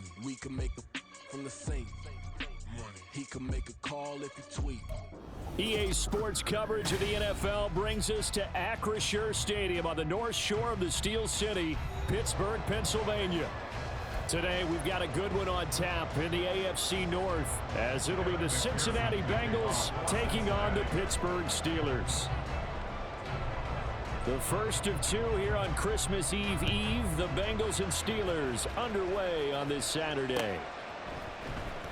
Money. We can make a from the Saint. Money. He can make a call if he tweet. EA Sports coverage of the NFL brings us to Acrisure Stadium on the north shore of the Steel City, Pittsburgh, Pennsylvania. Today, we've got a good one on tap in the AFC North, as it'll be the Cincinnati Bengals taking on the Pittsburgh Steelers. The first of two here on Christmas Eve, the Bengals and Steelers underway on this Saturday.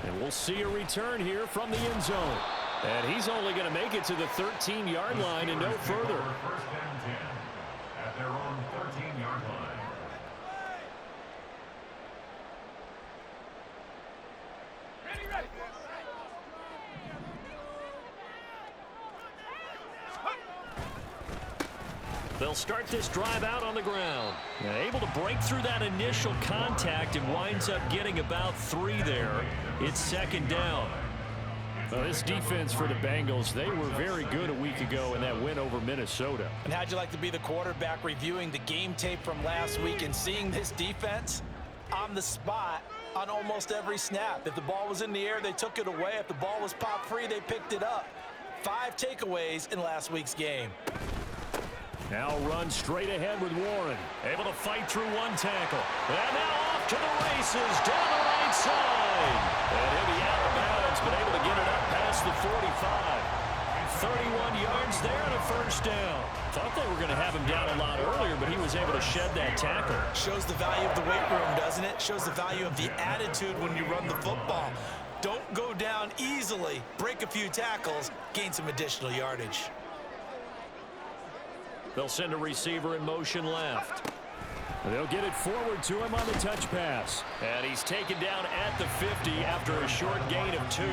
And we'll see a return here from the end zone. And he's only going to make it to the 13-yard line and no further. First and 10 at their own 13-yard line. They'll start this drive out on the ground. And able to break through that initial contact and winds up getting about 3 there. It's second down. Well, this defense for the Bengals, they were very good a week ago in that win over Minnesota. And how'd you like to be the quarterback reviewing the game tape from last week and seeing this defense on the spot on almost every snap? If the ball was in the air, they took it away. If the ball was popped free, they picked it up. 5 takeaways in last week's game. Now run straight ahead with Warren. Able to fight through one tackle. And now off to the races down the right side. And he'll be out of bounds, but able to get it up past the 45. 31 yards there and a first down. Thought they were going to have him down a lot earlier, but he was able to shed that tackle. Shows the value of the weight room, doesn't it? Shows the value of the attitude when you run the football. Don't go down easily. Break a few tackles. Gain some additional yardage. They'll send a receiver in motion left. They'll get it forward to him on the touch pass. And he's taken down at the 50 after a short gain of 2.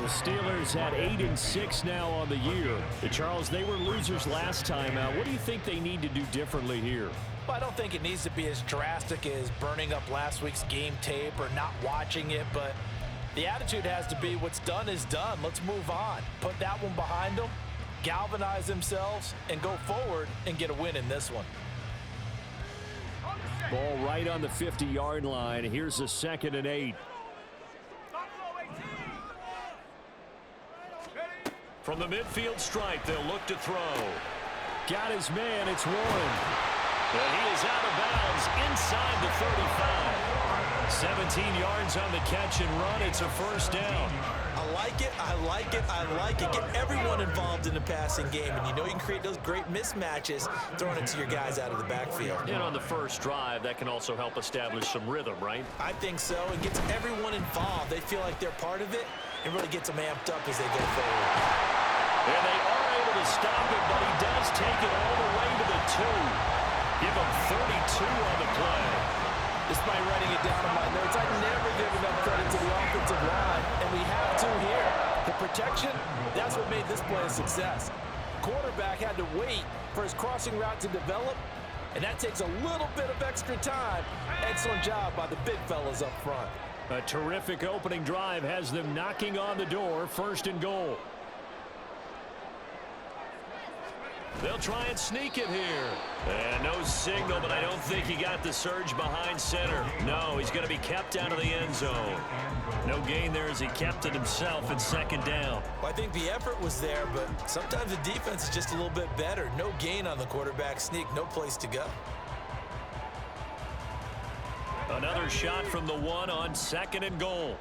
The Steelers at 8-6 now on the year. Charles, they were losers last time out. What do you think they need to do differently here? Well, I don't think it needs to be as drastic as burning up last week's game tape or not watching it, but the attitude has to be what's done is done. Let's move on. Put that one behind them. Galvanize themselves and go forward and get a win in this one. Ball right on the 50-yard line. Here's a 2nd and 8. From the midfield stripe, they'll look to throw. Got his man, it's Warren. And he is out of bounds inside the 35. 17 yards on the catch and run. It's a first down. I like it, I like it, I like it. Get everyone involved in the passing game, and you know you can create those great mismatches throwing it to your guys out of the backfield. And on the first drive, that can also help establish some rhythm, right? I think so. It gets everyone involved. They feel like they're part of it and really gets them amped up as they go forward. And they are able to stop it, but he does take it all the way to the 2. Give him 32 on the play. Despite writing it down in my notes, I never give enough credit to the offensive line, and we have to here. The protection, that's what made this play a success. Quarterback had to wait for his crossing route to develop, and that takes a little bit of extra time. Excellent job by the big fellas up front. A terrific opening drive has them knocking on the door, 1st and goal. They'll try and sneak it here. And no signal, but I don't think he got the surge behind center. No, he's going to be kept out of the end zone. No gain there as he kept it himself at 2nd down. Well, I think the effort was there, but sometimes the defense is just a little bit better. No gain on the quarterback sneak, no place to go. Another shot from the 1 on 2nd and goal.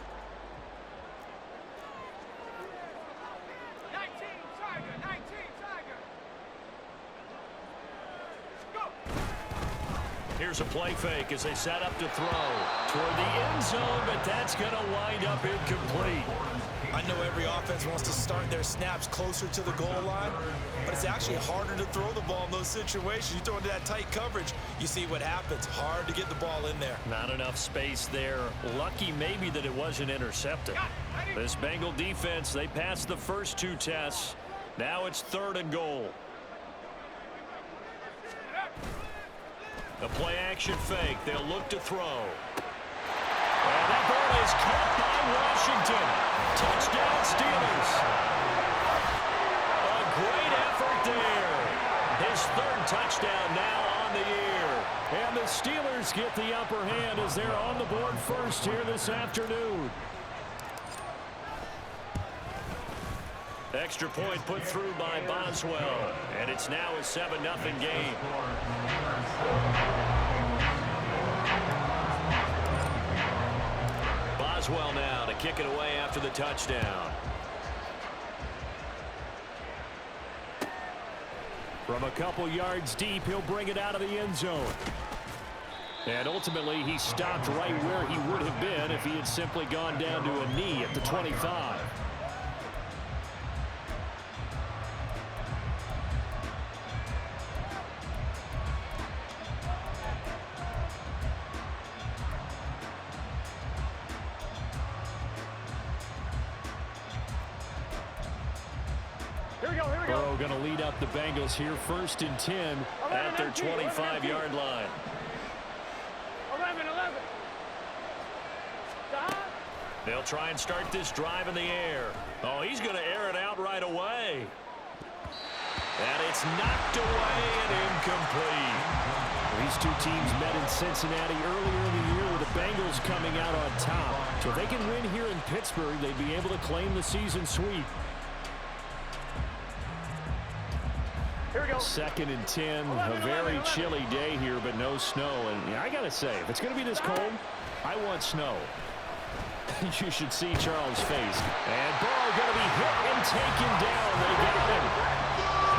Here's a play fake as they set up to throw toward the end zone, but that's going to wind up incomplete. I know every offense wants to start their snaps closer to the goal line, but it's actually harder to throw the ball in those situations. You throw into that tight coverage, you see what happens. Hard to get the ball in there. Not enough space there. Lucky maybe that it wasn't intercepted. This Bengal defense, they passed the first 2 tests. Now it's 3rd and goal. The play-action fake. They'll look to throw. And that ball is caught by Washington. Touchdown, Steelers. A great effort there. His 3rd touchdown now on the year. And the Steelers get the upper hand as they're on the board first here this afternoon. Extra point put through by Boswell. And it's now a 7-0 game. Boswell now to kick it away after the touchdown. From a couple yards deep, he'll bring it out of the end zone. And ultimately, he stopped right where he would have been if he had simply gone down to a knee at the 25. Burrow going to lead up the Bengals here, 1st and 10 at their 25-yard line. 11. They'll try and start this drive in the air. Oh, he's going to air it out right away. And it's knocked away and incomplete. These two teams met in Cincinnati earlier in the year with the Bengals coming out on top. So if they can win here in Pittsburgh, they'd be able to claim the season sweep. 2nd and 10, a very chilly day here, but no snow. And I got to say, if it's going to be this cold, I want snow. You should see Charles' face. And Burrow going to be hit and taken down. They got him.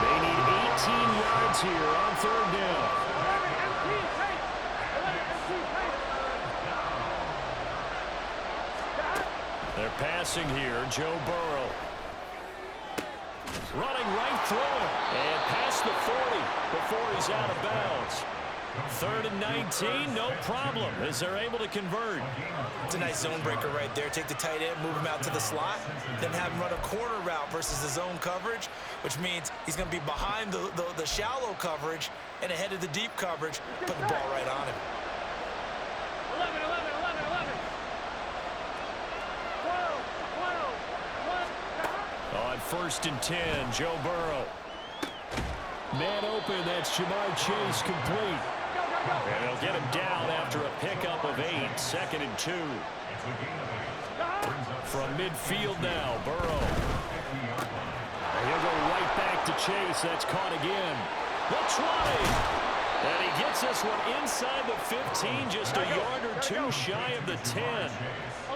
They need 18 yards here on 3rd down. They're passing here. Joe Burrow. Running right through him. And past the 40 before he's out of bounds. 3rd and 19, no problem, as they're able to convert. It's a nice zone breaker right there. Take the tight end, move him out to the slot, then have him run a corner route versus the zone coverage, which means he's going to be behind the shallow coverage and ahead of the deep coverage. Put the ball right on him. 11. 12. On 1st and 10, Joe Burrow. Man open, that's Jamar Chase complete. And they'll get him down after a pickup of 8, 2nd and 2. From midfield now, Burrow. He'll go right back to Chase. That's caught again. The 20. And he gets this one inside the 15, just a yard or two shy of the 10.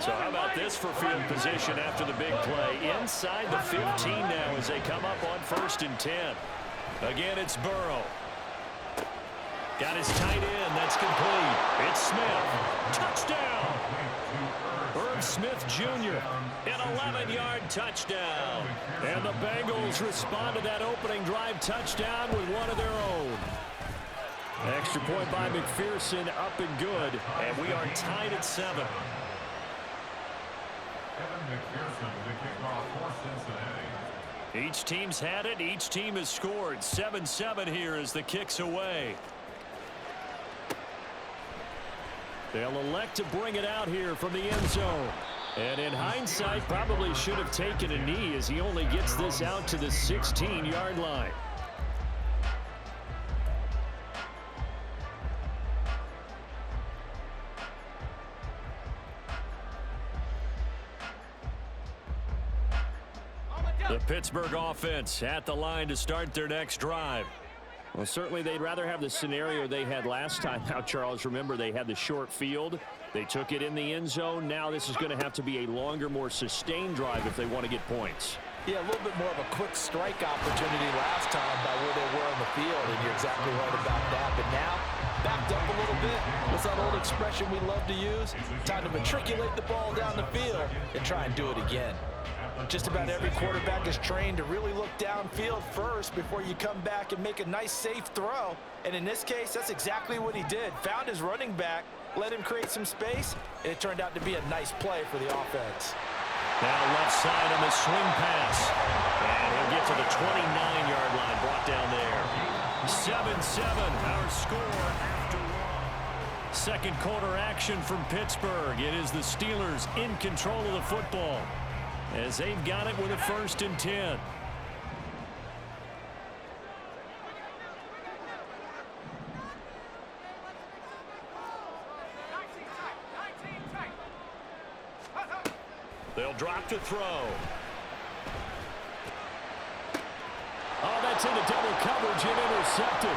So how about this for field position after the big play? Inside the 15 now as they come up on 1st and 10. Again, it's Burrow. Got his tight end. That's complete. It's Smith. Touchdown. Irv Smith Jr. An 11-yard touchdown. And the Bengals respond to that opening drive touchdown with one of their own. Extra point by McPherson, up and good. And we are tied at 7. Kevin McPherson, the kickoff for Cincinnati. Each team's had it. Each team has scored. 7-7 here as the kick's away. They'll elect to bring it out here from the end zone. And in hindsight, probably should have taken a knee as he only gets this out to the 16-yard line. The Pittsburgh offense at the line to start their next drive. Well, certainly they'd rather have the scenario they had last time. Now, Charles, remember they had the short field. They took it in the end zone. Now this is going to have to be a longer, more sustained drive if they want to get points. Yeah, a little bit more of a quick strike opportunity last time by where they were on the field, and you're exactly right about that. But now, backed up a little bit. What's that old expression we love to use? Time to matriculate the ball down the field and try and do it again. Just about every quarterback is trained to really look downfield first before you come back and make a nice, safe throw. And in this case, that's exactly what he did. Found his running back, let him create some space, and it turned out to be a nice play for the offense. Now left side on the swing pass. And he'll get to the 29-yard line, brought down there. 7-7, our score after one. Second quarter action from Pittsburgh. It is the Steelers in control of the football as they've got it with a 1st and 10. They'll drop to throw. Oh, that's into double coverage and intercepted.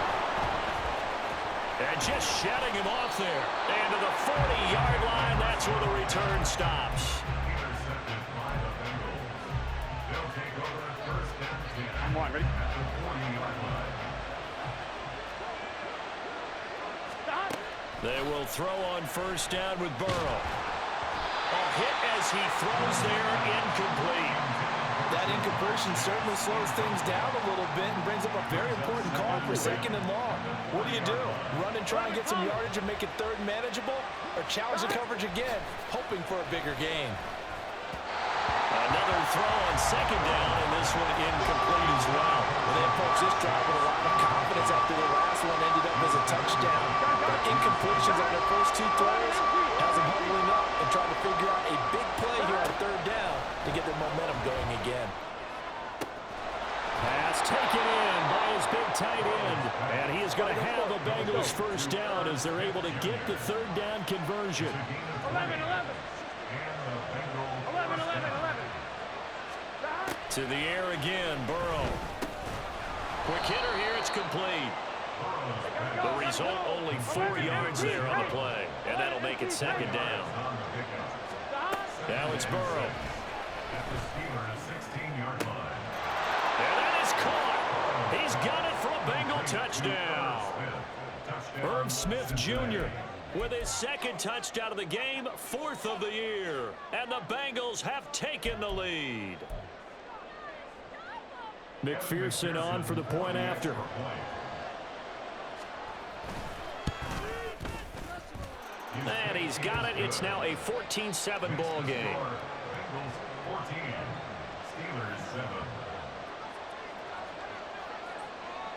And just shutting him off there. And to the 40-yard line, that's where the return stops. Intercepted by the Bengals. They'll take over at first and 10. Come on, ready? At the 40-yard line. Stop. They will throw on first down with Burrow. A hit as he throws there, incomplete. That incompletion certainly slows things down a little bit and brings up a very important call for second and long. What do? Run and try and get some yardage and make it third and manageable? Or challenge the coverage again, hoping for a bigger gain? Another throw on second down, and this one incomplete as well. They approach this drive with a lot of confidence after the last one ended up as a touchdown. But incompletions on their first two throws has them huddling up and trying to figure out a big play here on third down to get their momentum going again. Pass taken in by his big tight end. And he is going to have the Bengals first down as they're able to get the third down conversion. 11, 11. 11, 11, 11. To the air again, Burrow. Quick hitter here, it's complete. The result, only 4 yards there on the play. And that'll make it second down. Now it's Burrow. At the Steelers' 16-yard line. And that is caught. He's got it for a Bengal touchdown. Irv Smith Jr. with his second touchdown of the game, 4th of the year. And the Bengals have taken the lead. McPherson on for the point after. And he's got it. It's now a 14-7 ball game. Bengals 14, Steelers 7.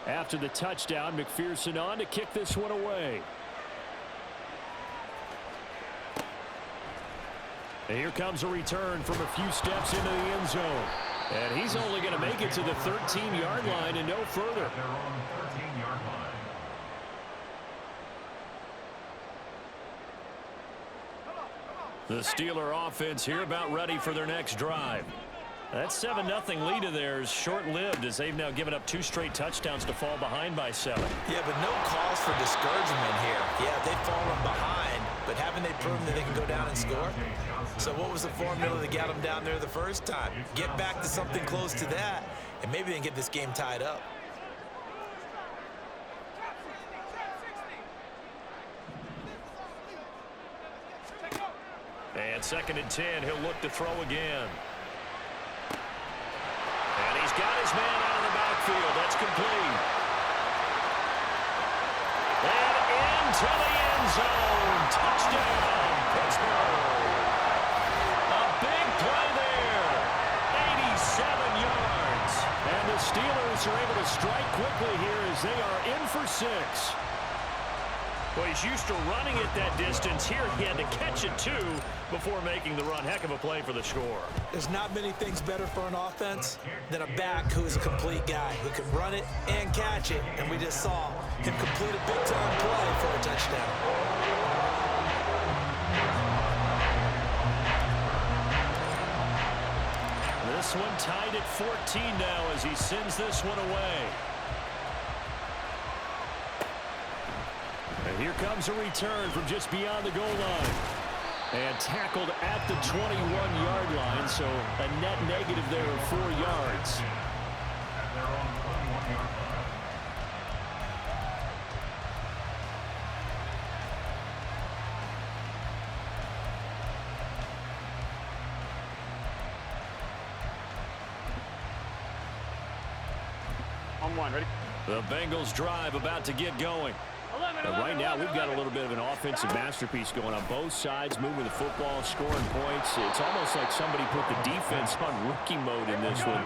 After the touchdown, McPherson on to kick this one away. And here comes a return from a few steps into the end zone. And he's only going to make it to the 13-yard line and no further. At their own 13-yard line. The Steeler offense here about ready for their next drive. That 7-0 lead of theirs short-lived as they've now given up 2 straight touchdowns to fall behind by 7. Yeah, but no cause for discouragement here. Yeah, they've fallen behind, but haven't they proven that they can go down and score? So what was the formula that got them down there the first time? Get back to something close to that, and maybe they can get this game tied up. And 2nd and 10, he'll look to throw again. And he's got his man out of the backfield. That's complete. And into the end zone. Touchdown, Pittsburgh. A big play there. 87 yards. And the Steelers are able to strike quickly here as they are in for 6. Well, he's used to running it that distance. Here he had to catch it, too, before making the run. Heck of a play for the score. There's not many things better for an offense than a back who is a complete guy who can run it and catch it. And we just saw him complete a big-time play for a touchdown. This one tied at 14 now as he sends this one away. And here comes a return from just beyond the goal line. And tackled at the 21-yard line, so a net negative there of 4 yards. At their own 21-yard line. On 1, ready? The Bengals drive about to get going. 11, But 11, right now, 11, we've got a 11. little bit of an offensive masterpiece going on both sides, moving the football, scoring points. It's almost like somebody put the defense on rookie mode in this one.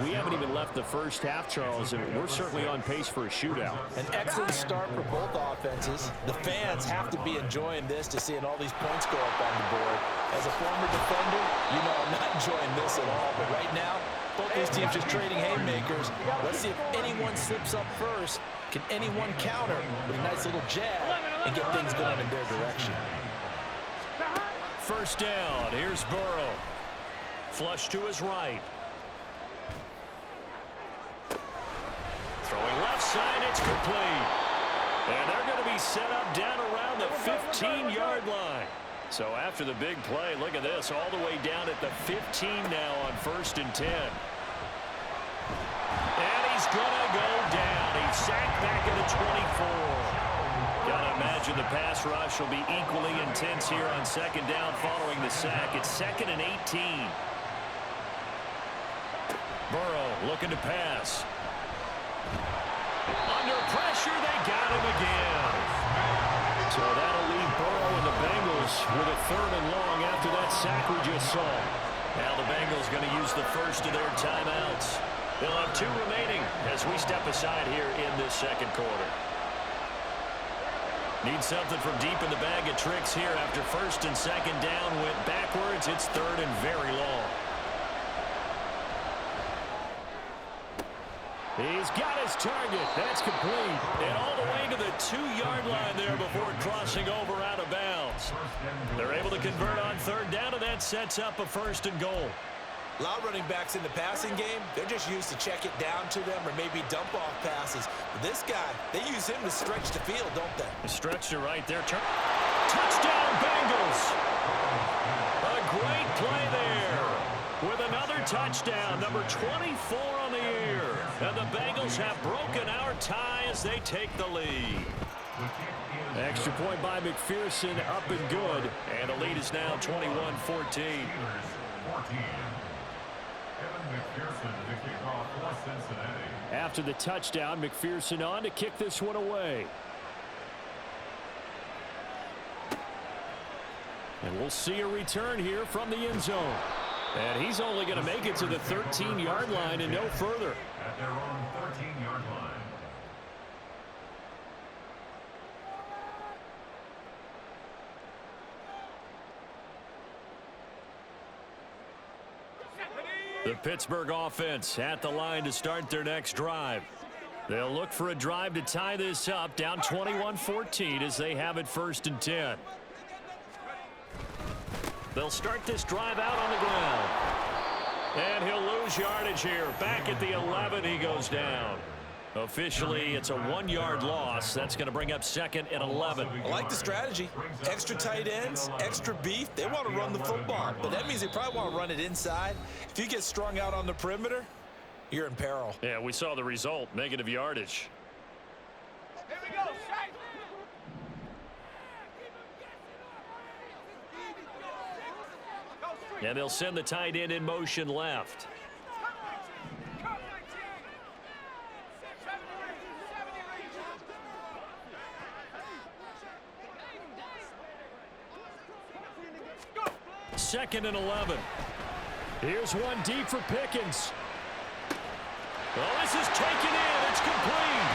We haven't even left the first half, Charles, and we're certainly on pace for a shootout. An excellent start for both offenses. The fans have to be enjoying this to seeing all these points go up on the board. As a former defender, you know I'm not enjoying this at all. But right now, both these teams just trading haymakers. Let's see if anyone slips up first. Can anyone counter with a nice little jab and get things going in their direction? First down, here's Burrow. Flush to his right. Throwing left side, it's complete. And they're going to be set up down around the 15-yard line. So after the big play, look at this, all the way down at the 15 now on 1st and 10. And he's going to go down. He's sacked back at the 24. Gotta imagine the pass rush will be equally intense here on 2nd down following the sack. It's 2nd and 18. Burrow looking to pass. Under pressure, they got him again. So that'll leave Burrow and the Bengals with a 3rd and long after that sack we just saw. Now the Bengals going to use the first of their timeouts. They'll have 2 remaining as we step aside here in this 2nd quarter. Need something from deep in the bag of tricks here after 1st and 2nd down went backwards. It's 3rd and very long. He's got his target. That's complete. And all the way to the 2-yard line there before crossing over out of bounds. They're able to convert on 3rd down, and that sets up a 1st and goal. A lot of running backs in the passing game, they're just used to check it down to them or maybe dump off passes. But this guy, they use him to stretch the field, don't they? The stretcher right there. Touchdown, Bengals. A great play there with another touchdown, number 24 on the year. And the Bengals have broken our tie as they take the lead. Extra point by McPherson, up and good. And the lead is now 21-14. After the touchdown, McPherson on to kick this one away. And we'll see a return here from the end zone. And he's only going to make it to the 13-yard line and no further. At their own 13-yard line. The Pittsburgh offense at the line to start their next drive. They'll look for a drive to tie this up, down 21-14 as they have it 1st and 10. They'll start this drive out on the ground. And he'll lose yardage here. Back at the 11, he goes down. Officially, it's a 1-yard loss. That's going to bring up 2nd and 11. I like the strategy. Extra tight ends, extra beef. They want to run the football, but that means they probably want to run it inside. If you get strung out on the perimeter, you're in peril. Yeah, we saw the result, negative yardage. Here we go, Shaq. And they'll send the tight end in motion left. Second and 11. Here's one deep for Pickens. Well, this is taken in. It's complete.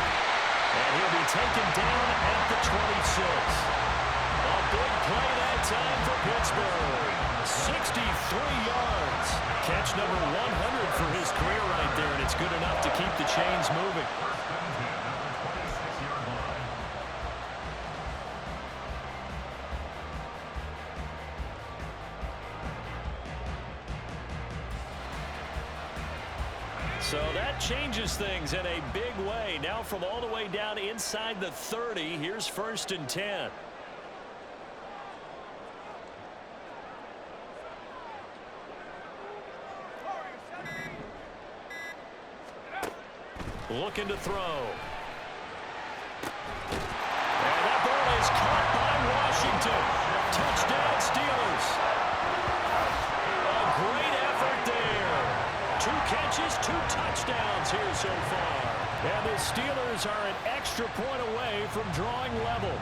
And he'll be taken down at the 26. A big play that time for Pittsburgh. 63 yards. Catch number 100 for his career right there, and it's good enough to keep the chains moving. So that changes things in a big way. Now from all the way down inside the 30, here's 1st and 10. Looking to throw. And that ball is caught by Washington. Touchdown, Steelers. A great effort there. 2 catches, 2 touchdowns here so far. And the Steelers are an extra point away from drawing level.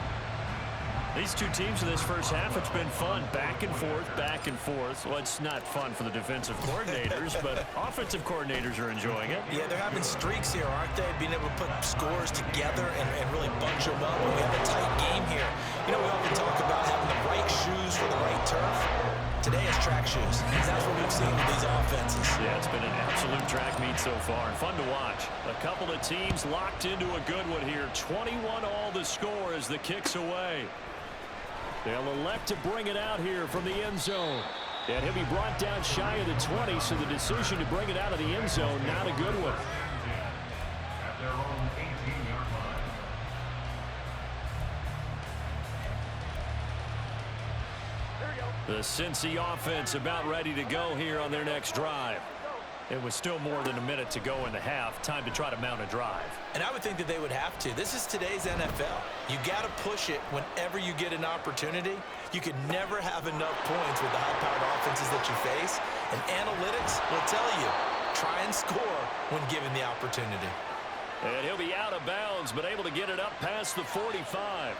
These two teams in this first half, it's been fun. Back and forth, back and forth. Well, it's not fun for the defensive coordinators, but offensive coordinators are enjoying it. Yeah, they're having streaks here, aren't they? Being able to put scores together and really bunch them up. And we have a tight game here. You know, we often talk about having the right shoes for the right turf. Today is track shoes. That's what we've seen with these offenses. Yeah, it's been an absolute track meet so far. Fun to watch. A couple of teams locked into a good one here. 21 all the score as the kick's away. They'll elect to bring it out here from the end zone. And he'll be brought down shy of the 20, so the decision to bring it out of the end zone, not a good one. At their own 18-yard line. The Cincy offense about ready to go here on their next drive. It was still more than a minute to go in the half. Time to try to mount a drive. And I would think that they would have to. This is today's NFL. You got to push it whenever you get an opportunity. You can never have enough points with the high-powered offenses that you face. And analytics will tell you, try and score when given the opportunity. And he'll be out of bounds, but able to get it up past the 45.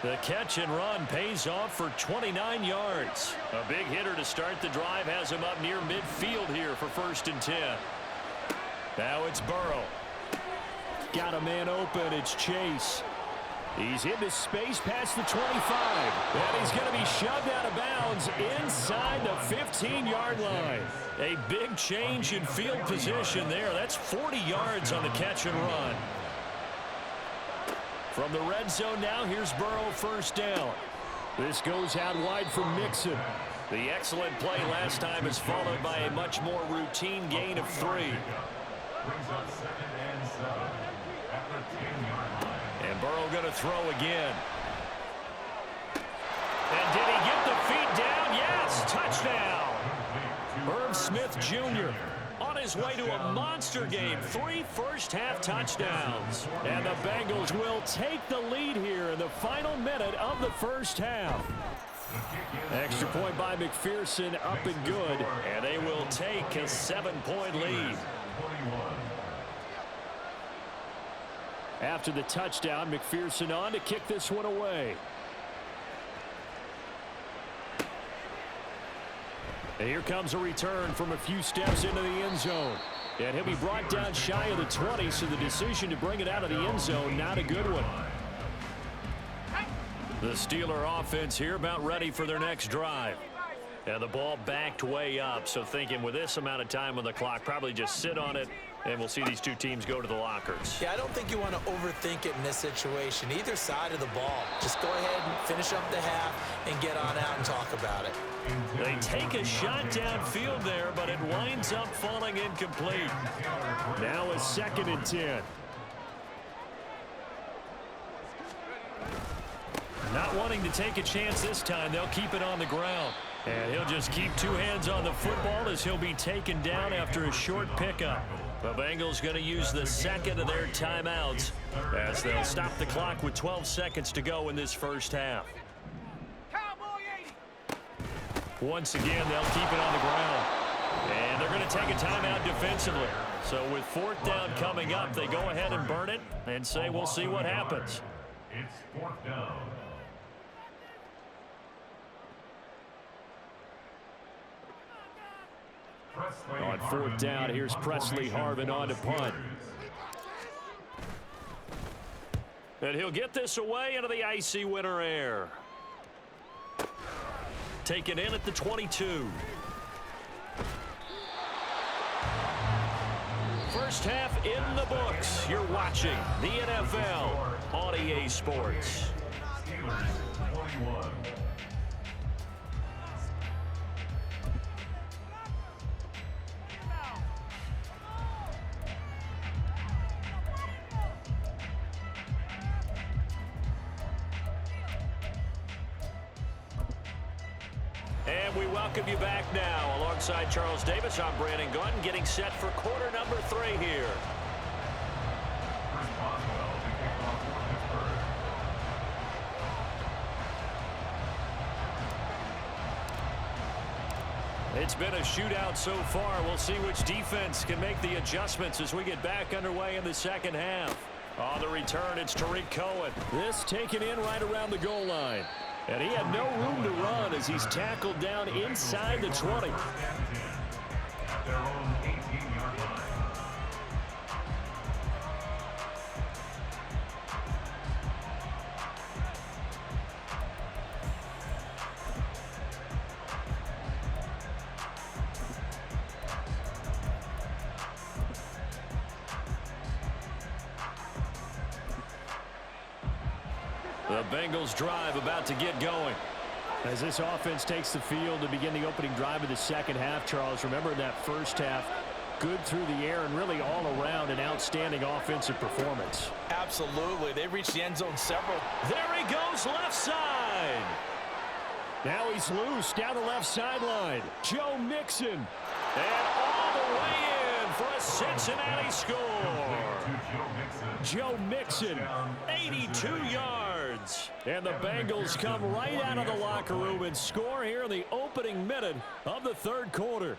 The catch and run pays off for 29 yards. A big hitter to start the drive has him up near midfield here for 1st and 10. Now it's Burrow. Got a man open. It's Chase. He's into space past the 25. And he's going to be shoved out of bounds inside the 15-yard line. A big change in field position there. That's 40 yards on the catch and run. From the red zone now, here's Burrow 1st down. This goes out wide for Mixon. The excellent play last time is followed by a much more routine gain of 3. Brings up 2nd and 7 at the 10-yard line. And Burrow going to throw again. And did he get the feet down? Yes, touchdown. Herb Smith Jr. on his way to a monster game. 3 first-half touchdowns. And the Bengals will take the lead here in the final minute of the first half. Extra point by McPherson, up and good. And they will take a 7-point lead. After the touchdown, McPherson on to kick this one away. And here comes a return from a few steps into the end zone. And he'll be brought down shy of the 20, so the decision to bring it out of the end zone, not a good one. The Steeler offense here about ready for their next drive. And the ball backed way up, so thinking with this amount of time on the clock, probably just sit on it, and we'll see these two teams go to the lockers. Yeah, I don't think you want to overthink it in this situation. Either side of the ball. Just go ahead and finish up the half and get on out and talk about it. They take a shot downfield there, but it winds up falling incomplete. Now a 2nd and 10. Not wanting to take a chance this time, they'll keep it on the ground. And he'll just keep 2 hands on the football as he'll be taken down after a short pickup. The Bengals going to use the 2nd of their timeouts as they'll stop the clock with 12 seconds to go in this first half. Once again, they'll keep it on the ground. And they're going to take a timeout defensively. So with 4th down coming up, they go ahead and burn it and say we'll see what happens. It's 4th down. On 4th down, here's Presley Harvin on to punt. And he'll get this away into the icy winter air. Taken in at the 22. First half in the books. You're watching the NFL on EA Sports. Steelers 21. And we welcome you back now. Alongside Charles Davis, I'm Brandon Gunn, getting set for quarter number 3 here. Chris Boswell to kick off for Pittsburgh. It's been a shootout so far. We'll see which defense can make the adjustments as we get back underway in the second half. On the return, it's Tariq Cohen. This taken in right around the goal line. And he had no room to run as he's tackled down inside the 20. At their own 18-yard line. The Bengals drive about to get going. As this offense takes the field to begin the opening drive of the second half, Charles, remember that first half, good through the air and really all around an outstanding offensive performance. Absolutely. They reached the end zone several. There he goes, left side. Now he's loose down the left sideline. Joe Mixon. And all the way in for a Cincinnati score. Joe Mixon, 82 yards. And the Bengals come right out of the locker room and score here in the opening minute of the third quarter.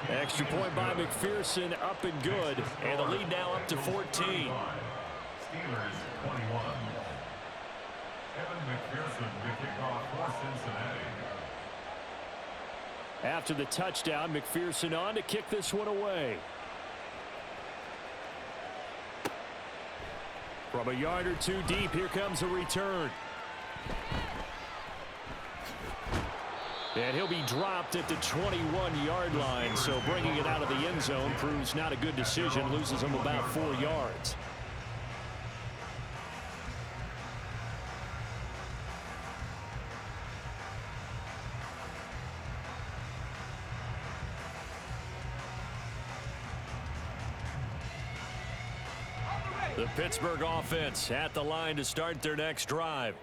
Extra point by McPherson, up and good. And the lead now up to 14. Steelers 21. Evan McPherson, the kickoff for Cincinnati. After the touchdown, McPherson on to kick this one away. From a yard or two deep, here comes a return. And he'll be dropped at the 21-yard line, so bringing it out of the end zone proves not a good decision, loses him about 4 yards. The Pittsburgh offense at the line to start their next drive.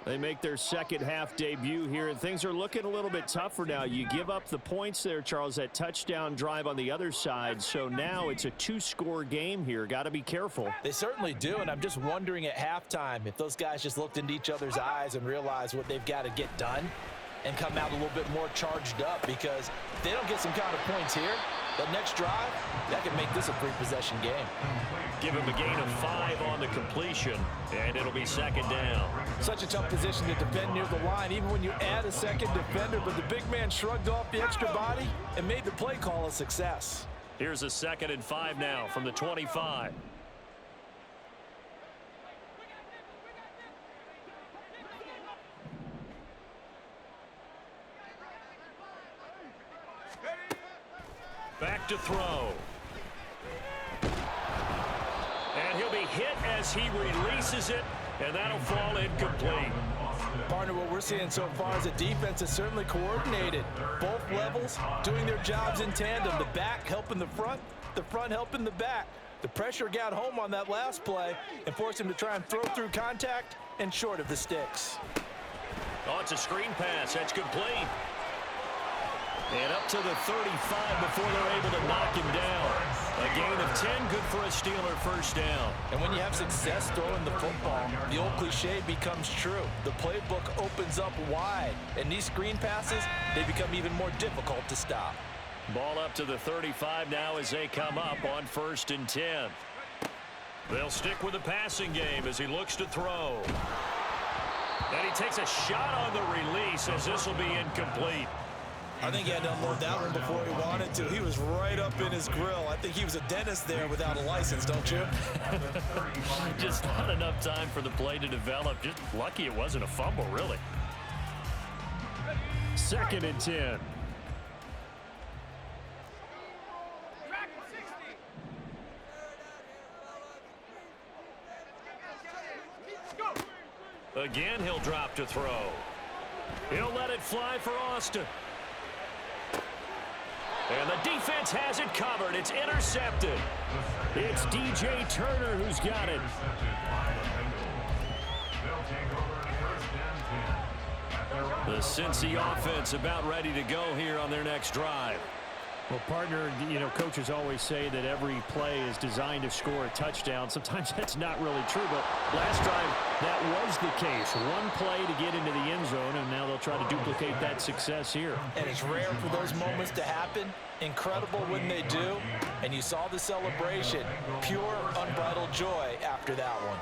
They make their second half debut here, and things are looking a little bit tougher now. You give up the points there, Charles, that touchdown drive on the other side. So now it's a 2-score game here. Got to be careful. They certainly do, and I'm just wondering at halftime if those guys just looked into each other's eyes and realized what they've got to get done and come out a little bit more charged up, because if they don't get some kind of points here, the next drive, that could make this a 3-possession game. Give him a gain of 5 on the completion, and it'll be second down. Such a tough position to defend near the line, even when you add a second defender, but the big man shrugged off the extra body and made the play call a success. Here's a 2nd and 5 now from the 25. Back to throw. And he'll be hit as he releases it, and that'll fall incomplete. Partner, what we're seeing so far is the defense is certainly coordinated. Both levels doing their jobs in tandem. The back helping the front helping the back. The pressure got home on that last play and forced him to try and throw through contact and short of the sticks. Oh, it's a screen pass. That's complete. And up to the 35 before they're able to knock him down. A gain of 10, good for a Steeler first down. And when you have success throwing the football, the old cliche becomes true. The playbook opens up wide, and these screen passes, they become even more difficult to stop. Ball up to the 35 now as they come up on 1st and 10. They'll stick with the passing game as he looks to throw. And he takes a shot on the release as this will be incomplete. I think he had to unload that one before he wanted to. He was right up in his grill. I think he was a dentist there without a license, don't you? Just not enough time for the play to develop. Just lucky it wasn't a fumble, really. 2nd and 10. Again, he'll drop to throw. He'll let it fly for Austin. And the defense has it covered. It's intercepted. It's DJ Turner who's got it. The Cincy offense about ready to go here on their next drive. Well, partner, you know, coaches always say that every play is designed to score a touchdown. Sometimes that's not really true, but last drive that was the case. One play to get into the end zone, and now they'll try to duplicate that success here. And it's rare for those moments to happen. Incredible when they do. And you saw the celebration. Pure, unbridled joy after that one.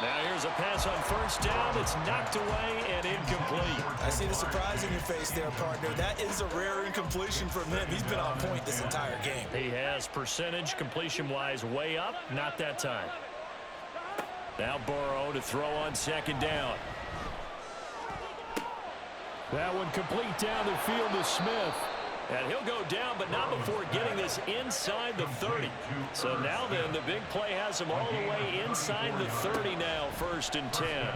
Now here's a pass on 1st down. It's knocked away and incomplete. I see the surprise in your face there, partner. That is a rare incompletion from him. He's been on point this entire game. He has percentage completion-wise way up. Not that time. Now Burrow to throw on 2nd down. That one complete down the field to Smith. And he'll go down, but not before getting this inside the 30. So now then, the big play has him all the way inside the 30 now, 1st and 10.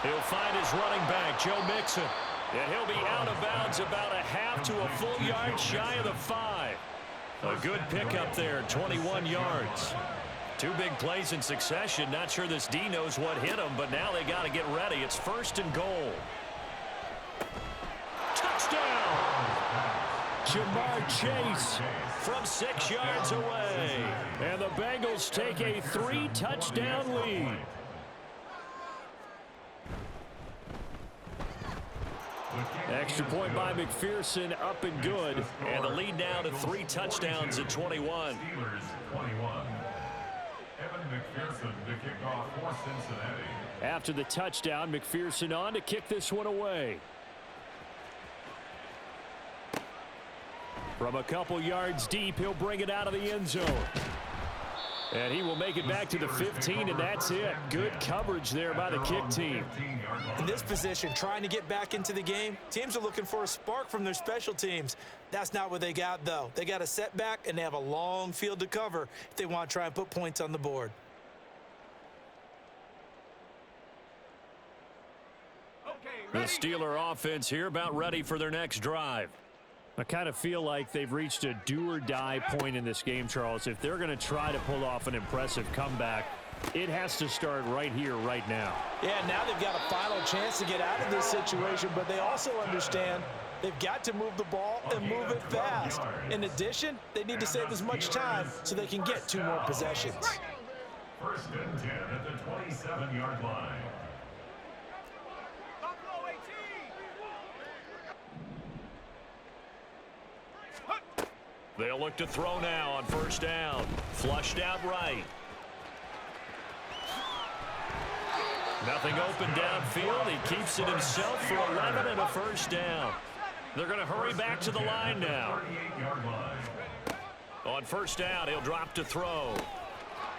He'll find his running back, Joe Mixon. And he'll be out of bounds about a half to a full yard shy of the 5. A good pickup there, 21 yards. 2 big plays in succession. Not sure this D knows what hit him, but now they got to get ready. It's 1st and goal. Touchdown! Jamar Chase from 6 yards away. And the Bengals take a 3-touchdown lead. Extra point by McPherson, up and good. And the lead now to 3 touchdowns at 21. Steelers 21. Evan McPherson to kick off for Cincinnati. After the touchdown, McPherson on to kick this one away. From a couple yards deep, he'll bring it out of the end zone. And he will make it back to the 15, and that's it. Good coverage there by the kick team. In this position, trying to get back into the game, teams are looking for a spark from their special teams. That's not what they got, though. They got a setback, and they have a long field to cover if they want to try and put points on the board. The Steeler offense here about ready for their next drive. I kind of feel like they've reached a do-or-die point in this game, Charles. If they're going to try to pull off an impressive comeback, it has to start right here, right now. Yeah, now they've got a final chance to get out of this situation, but they also understand they've got to move the ball and move it fast. In addition, they need to save as much time so they can get 2 more possessions. 1st and 10 at the 27-yard line. They'll look to throw now on 1st down. Flushed out right. Nothing open downfield. He keeps it himself for 11 and a 1st down. They're going to hurry back to the line now. On 1st down, he'll drop to throw.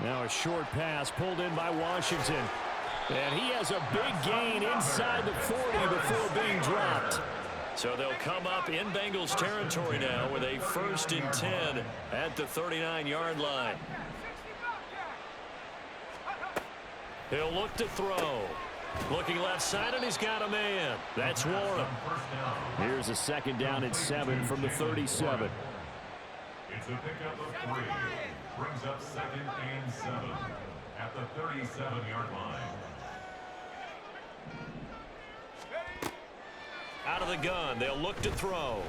Now a short pass pulled in by Washington. And he has a big gain inside the 40 before being dropped. So they'll come up in Bengals territory now with a 1st and 10 at the 39-yard line. He'll look to throw. Looking left side, and he's got a man. That's Warren. Here's a 2nd down and 7 from the 37. It's a pickup of 3. Brings up 2nd and 7 at the 37-yard line. Out of the gun, they'll look to throw.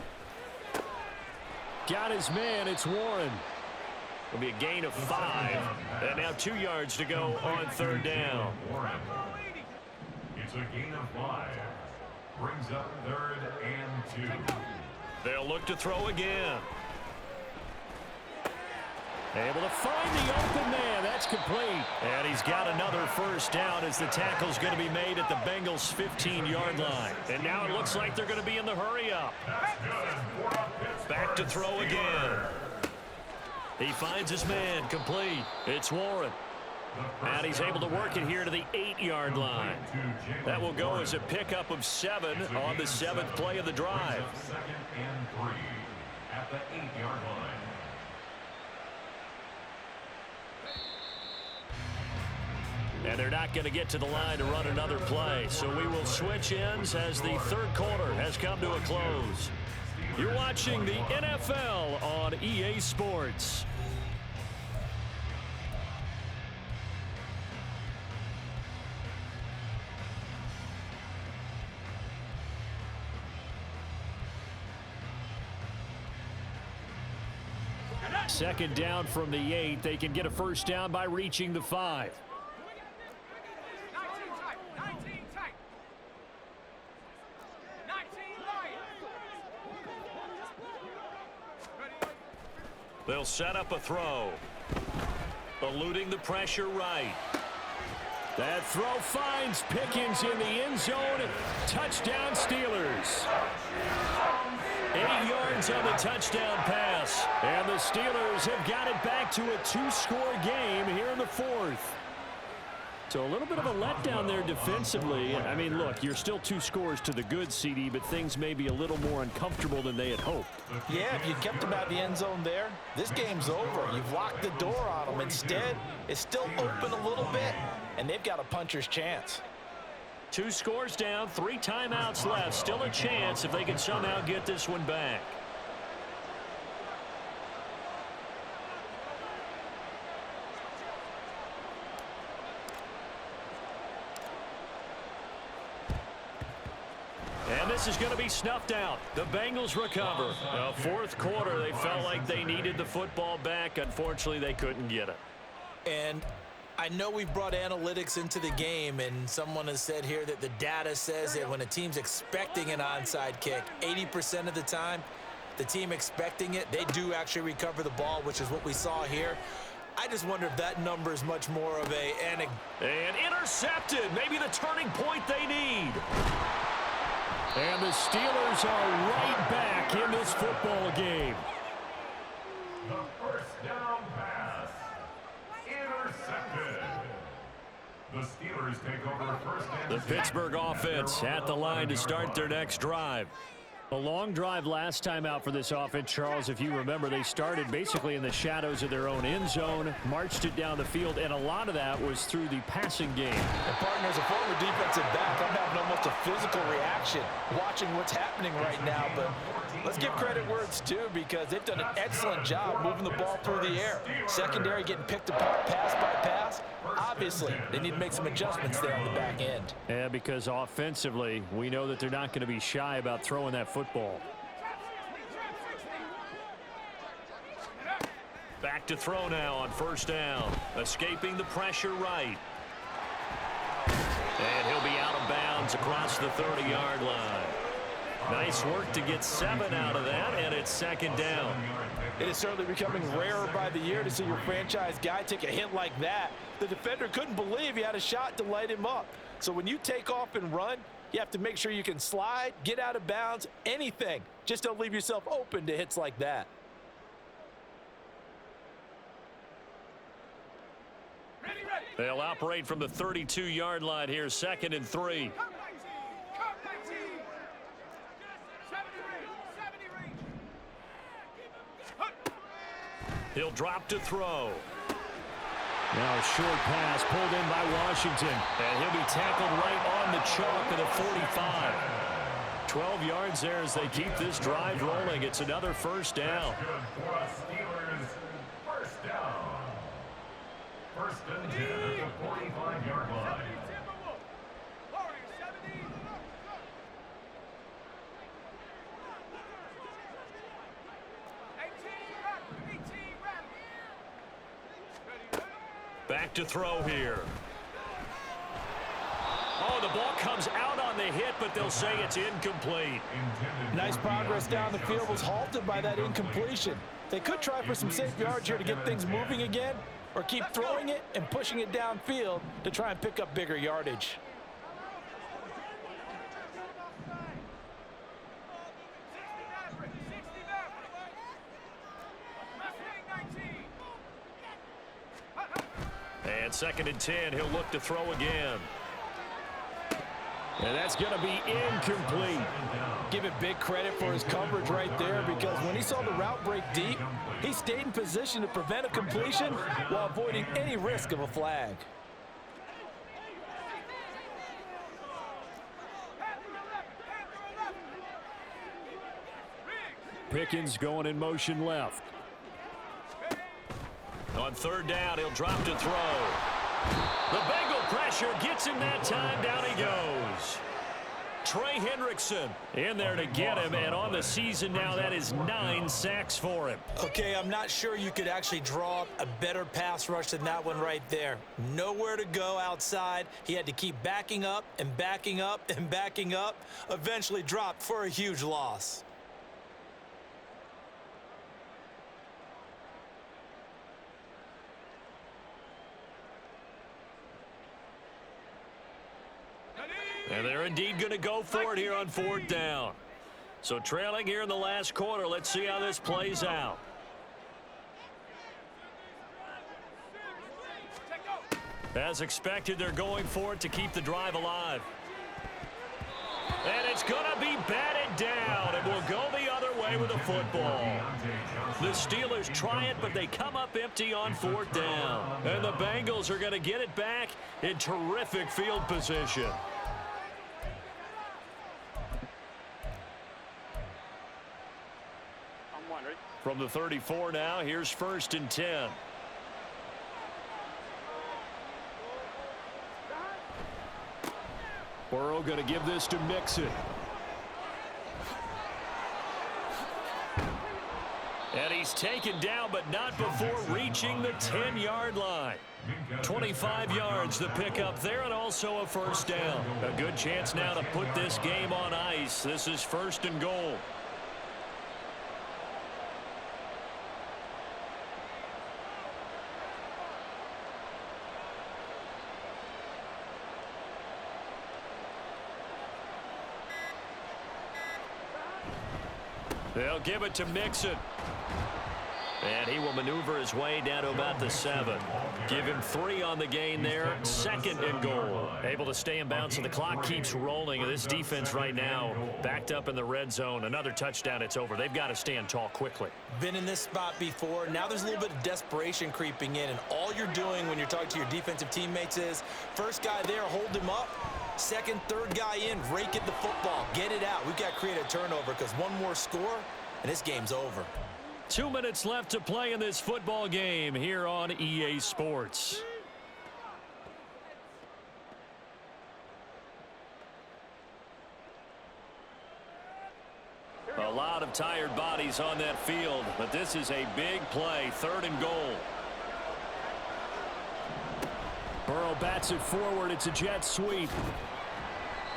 Got his man, it's Warren. It'll be a gain of 5. And now 2 yards to go on 3rd down. It's a gain of 5. Brings up 3rd and 2. They'll look to throw again. Able to find the open man. That's complete. And he's got another 1st down as the tackle's going to be made at the Bengals' 15-yard line. And now it looks like they're going to be in the hurry-up. Back to throw again. He finds his man. Complete. It's Warren. And he's able to work it here to the 8-yard line. That will go as a pickup of 7 on the 7th play of the drive. 2nd and 3 at the 8-yard line. And they're not going to get to the line to run another play. So we will switch ends as the 3rd quarter has come to a close. You're watching the NFL on EA Sports. Second down from the 8. They can get a 1st down by reaching the 5. They'll set up a throw. Eluding the pressure right. That throw finds Pickens in the end zone. Touchdown Steelers. 8 yards on the touchdown pass. And the Steelers have got it back to a 2-score game here in the 4th. So a little bit of a letdown there defensively. I mean, look, you're still 2 scores to the good, CD, but things may be a little more uncomfortable than they had hoped. Yeah, if you kept them out of the end zone there, this game's over. You've locked the door on them. Instead, it's still open a little bit, and they've got a puncher's chance. 2 scores down, 3 timeouts left. Still a chance if they can somehow get this one back. And this is going to be snuffed out. The Bengals recover. Fourth quarter, they felt like they needed the football back. Unfortunately, they couldn't get it. And I know we've brought analytics into the game, and someone has said here that the data says that when a team's expecting an onside kick, 80% of the time, the team expecting it, they do actually recover the ball, which is what we saw here. I just wonder if that number is much more of and intercepted. Maybe the turning point they need. And the Steelers are right back in this football game. The first down pass. Intercepted. The Steelers take over first and The Pittsburgh offense at the line to start their next drive. A long drive last time out for this offense, Charles. If you remember, they started basically in the shadows of their own end zone, marched it down the field, and a lot of that was through the passing game. And partner, as a former defensive back, I'm having almost a physical reaction watching what's happening right now. But let's give credit where it's due, because they've done an excellent job moving the ball through the air. Secondary getting picked apart pass by pass. Obviously, they need to make some adjustments there on the back end. Yeah, because offensively, we know that they're not going to be shy about throwing that football. Back to throw now on first down. Escaping the pressure right. And he'll be out of bounds across the 30-yard line. Nice work to get 7 out of that, and it's second down. It is certainly becoming rarer by the year to see your franchise guy take a hit like that. The defender couldn't believe he had a shot to light him up. So when you take off and run, you have to make sure you can slide, get out of bounds, anything. Just don't leave yourself open to hits like that. They'll operate from the 32-yard line here, second and 3. He'll drop to throw. Now a short pass pulled in by Washington. And he'll be tackled right on the chalk of the 45. 12 yards there as they keep this drive rolling. It's another first down. First down. First and 10 at the 45-yard line. Back to throw here. Oh, the ball comes out on the hit, but they'll say it's incomplete. Nice progress down the field was halted by that incompletion. They could try for some safe yards here to get things moving again, or keep throwing it and pushing it downfield to try and pick up bigger yardage. And second and 10, he'll look to throw again. And that's going to be incomplete. Give it big credit for his coverage right there, because when he saw the route break deep, he stayed in position to prevent a completion while avoiding any risk of a flag. Pickens going in motion left. On third down, he'll drop to throw. The Bengal pressure gets him that time. Down he goes. Trey Hendrickson in there to get him, and on the season now, that is 9 sacks for him. Okay, I'm not sure you could actually draw up a better pass rush than that one right there. Nowhere to go outside. He had to keep backing up and backing up and backing up. Eventually dropped for a huge loss. And they're indeed going to go for it here on fourth down. So trailing here in the last quarter. Let's see how this plays out. As expected, they're going for it to keep the drive alive. And it's going to be batted down, and will go the other way with the football. The Steelers try it, but they come up empty on 4th down. And the Bengals are going to get it back in terrific field position. From the 34 now, here's 1st and 10. Burrow going to give this to Mixon. And he's taken down, but not before reaching the 10-yard line. 25 yards the pickup there, and also a 1st down. A good chance now to put this game on ice. This is 1st and goal. They'll give it to Mixon. And he will maneuver his way down to about the 7. Give him 3 on the gain there. 2nd and goal. Able to stay in bounds, so the clock keeps rolling. And this defense right now backed up in the red zone. Another touchdown, it's over. They've got to stand tall quickly. Been in this spot before. Now there's a little bit of desperation creeping in. And all you're doing when you're talking to your defensive teammates is, first guy there, hold him up. 2nd, 3rd guy in, rake at the football. Get it out. We've got to create a turnover because one more score, and this game's over. 2 minutes left to play in this football game here on EA Sports. A lot of tired bodies on that field, but this is a big play. 3rd and goal. Burrow bats it forward. It's a jet sweep.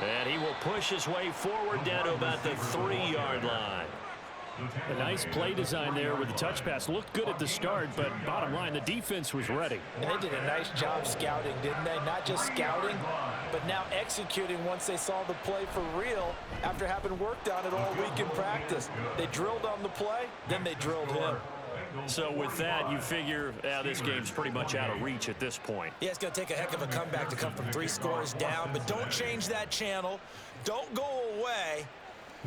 And he will push his way forward down to about the 3-yard line. A nice play design there with the touch pass. Looked good at the start, but bottom line, the defense was ready. And they did a nice job scouting, didn't they? Not just scouting, but now executing once they saw the play for real after having worked on it all week in practice. They drilled on the play, then they drilled him. So with that, you figure this game's pretty much out of reach at this point. Yeah, it's going to take a heck of a comeback to come from 3 scores down, but don't change that channel. Don't go away.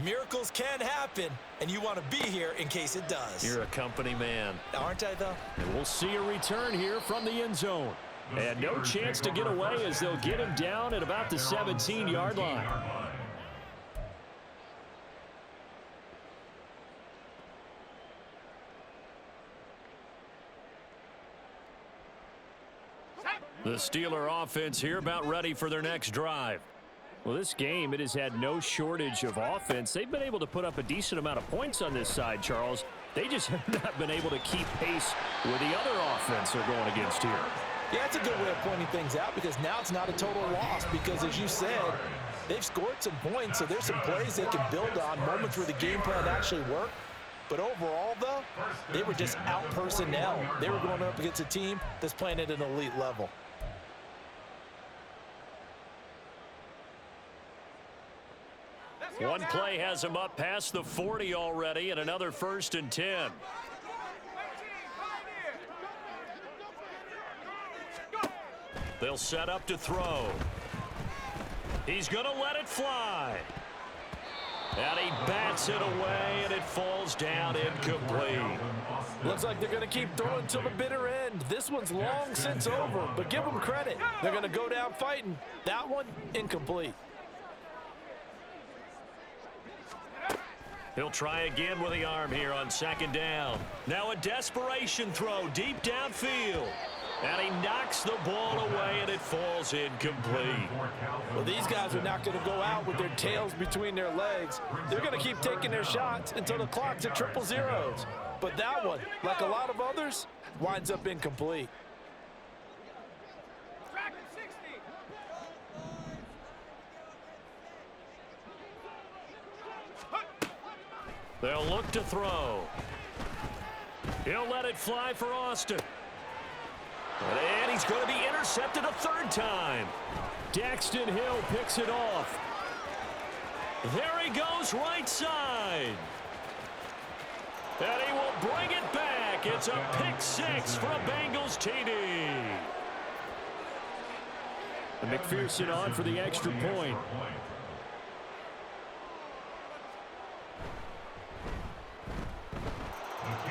Miracles can happen, and you want to be here in case it does. You're a company man. Aren't I, though? And we'll see a return here from the end zone. And no chance to get away as they'll get him down at about the 17-yard line. The Steeler offense here about ready for their next drive. Well, this game, it has had no shortage of offense. They've been able to put up a decent amount of points on this side, Charles. They just have not been able to keep pace with the other offense they're going against here. Yeah, that's a good way of pointing things out because now it's not a total loss because, as you said, they've scored some points, so there's some plays they can build on, moments where the game plan actually worked. But overall, though, they were just out-personnel. They were going up against a team that's playing at an elite level. One play has him up past the 40 already, and another 1st and 10. They'll set up to throw. He's going to let it fly. And he bats it away, and it falls down incomplete. Looks like they're going to keep throwing till the bitter end. This one's long since over, but give them credit. They're going to go down fighting. That one, incomplete. He'll try again with the arm here on 2nd down. Now a desperation throw deep downfield. And he knocks the ball away, and it falls incomplete. Well, these guys are not going to go out with their tails between their legs. They're going to keep taking their shots until the clock's at 000. But that one, like a lot of others, winds up incomplete. They'll look to throw. He'll let it fly for Austin. And he's going to be intercepted a 3rd time. Daxton Hill picks it off. There he goes right side. And he will bring it back. It's a pick 6 for a Bengals TD. And McPherson on for the extra point.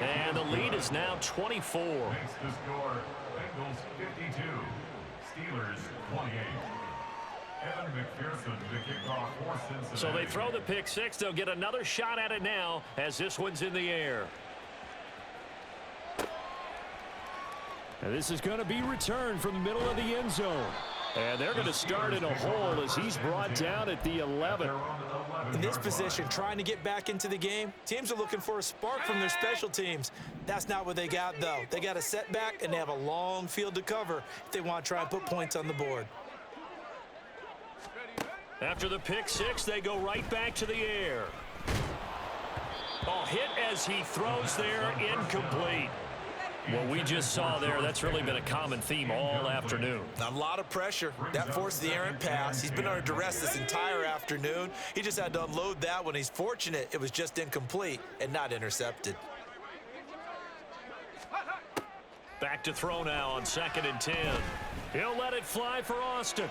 And the lead is now 24. Makes the score Bengals 52, Steelers 28. Evan McPherson to kick off for Cincinnati. So they throw the pick six. They'll get another shot at it now as this one's in the air. And this is going to be returned from the middle of the end zone. And they're going to start in a hole as he's brought down at the 11. In this position, trying to get back into the game, teams are looking for a spark from their special teams. That's not what they got, though. They got a setback, and they have a long field to cover if they want to try and put points on the board. After the pick six, they go right back to the air. Oh, hit as he throws there, incomplete. What we just saw there, that's really been a common theme all afternoon. A lot of pressure. That forced the errant pass. He's been under duress this entire afternoon. He just had to unload that one. He's fortunate it was just incomplete and not intercepted. Back to throw now on 2nd and 10. He'll let it fly for Austin.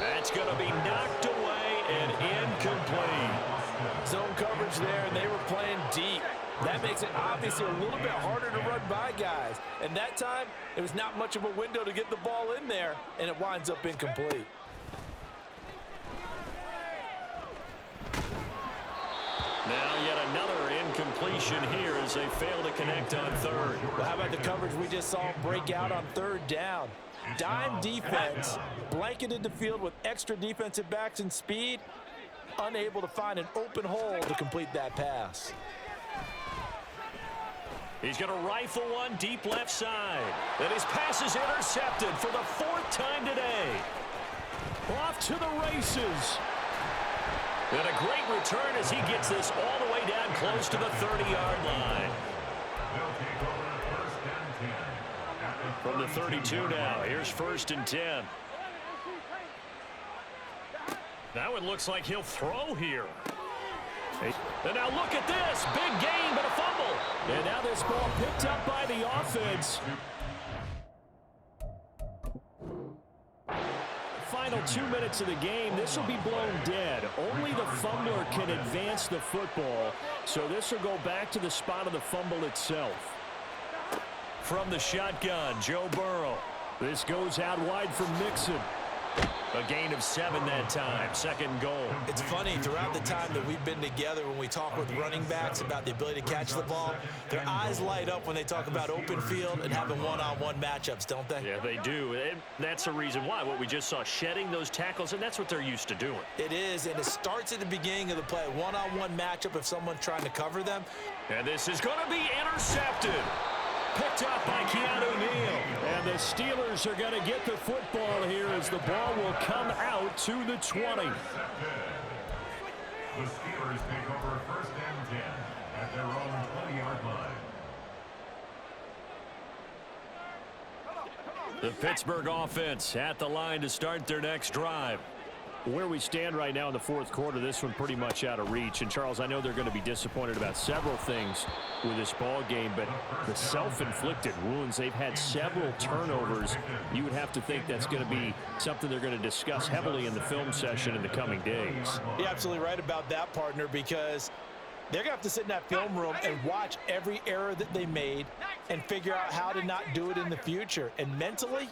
That's going to be knocked away and incomplete. Zone coverage there, and they were playing deep. That makes it obviously a little bit harder to run by guys. And that time, it was not much of a window to get the ball in there, and it winds up incomplete. Now yet another incompletion here as they fail to connect on 3rd. Well, how about the coverage we just saw break out on 3rd down? Dime defense, blanketed the field with extra defensive backs and speed, unable to find an open hole to complete that pass. He's going to rifle one deep left side. And his pass is intercepted for the 4th time today. Off to the races. And a great return as he gets this all the way down close to the 30-yard line. From the 32 now, here's 1st and 10. That one looks like he'll throw here. And now look at this. Big gain, but a fumble. And now this ball picked up by the offense. Final 2 minutes of the game. This will be blown dead. Only the fumbler can advance the football. So this will go back to the spot of the fumble itself. From the shotgun, Joe Burrow. This goes out wide from Mixon. A gain of 7 that time, 2nd goal. It's funny, throughout the time that we've been together, when we talk with running backs about the ability to catch the ball, their eyes light up when they talk about open field and having one-on-one matchups, don't they? Yeah, they do. And that's the reason why. What we just saw, shedding those tackles, and that's what they're used to doing. It is, and it starts at the beginning of the play. One-on-one matchup if someone's trying to cover them. And this is going to be intercepted. Picked up by Keanu Neal. And the Steelers are going to get the football here as the ball will come out to the 20. The Steelers take over 1st and 10 at their own 20-yard line. The Pittsburgh offense at the line to start their next drive. Where we stand right now in the 4th quarter, this one pretty much out of reach. And, Charles, I know they're going to be disappointed about several things with this ball game, but the self-inflicted wounds, they've had several turnovers. You would have to think that's going to be something they're going to discuss heavily in the film session in the coming days. You're absolutely right about that, partner, because they're going to have to sit in that film room and watch every error that they made and figure out how to not do it in the future. And mentally,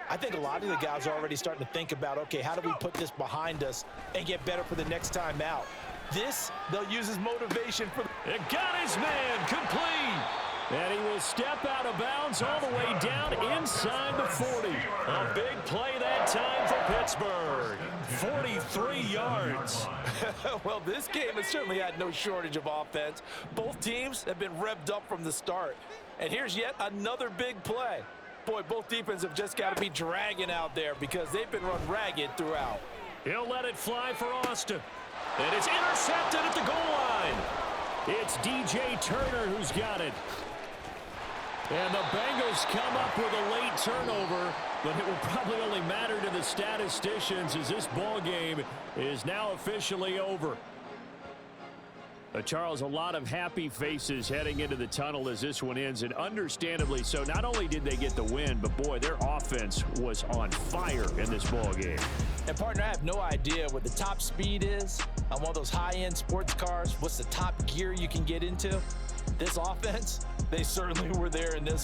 I think a lot of the guys are already starting to think about, okay, how do we put this behind us and get better for the next time out? This, they'll use as motivation for... It got his man complete. And he will step out of bounds all the way down inside the 40. A big play that time for Pittsburgh. 43 yards. Well, this game has certainly had no shortage of offense. Both teams have been revved up from the start. And here's yet another big play. Boy, both defenses have just got to be dragging out there because they've been run ragged throughout. He'll let it fly for Austin. And it's intercepted at the goal line. It's DJ Turner who's got it. And the Bengals come up with a late turnover, but it will probably only matter to the statisticians as this ball game is now officially over. Charles, a lot of happy faces heading into the tunnel as this one ends, and understandably so. Not only did they get the win, but boy, their offense was on fire in this ball game. And partner, I have no idea what the top speed is on one of those high-end sports cars. What's the top gear you can get into? This offense, they certainly were there in this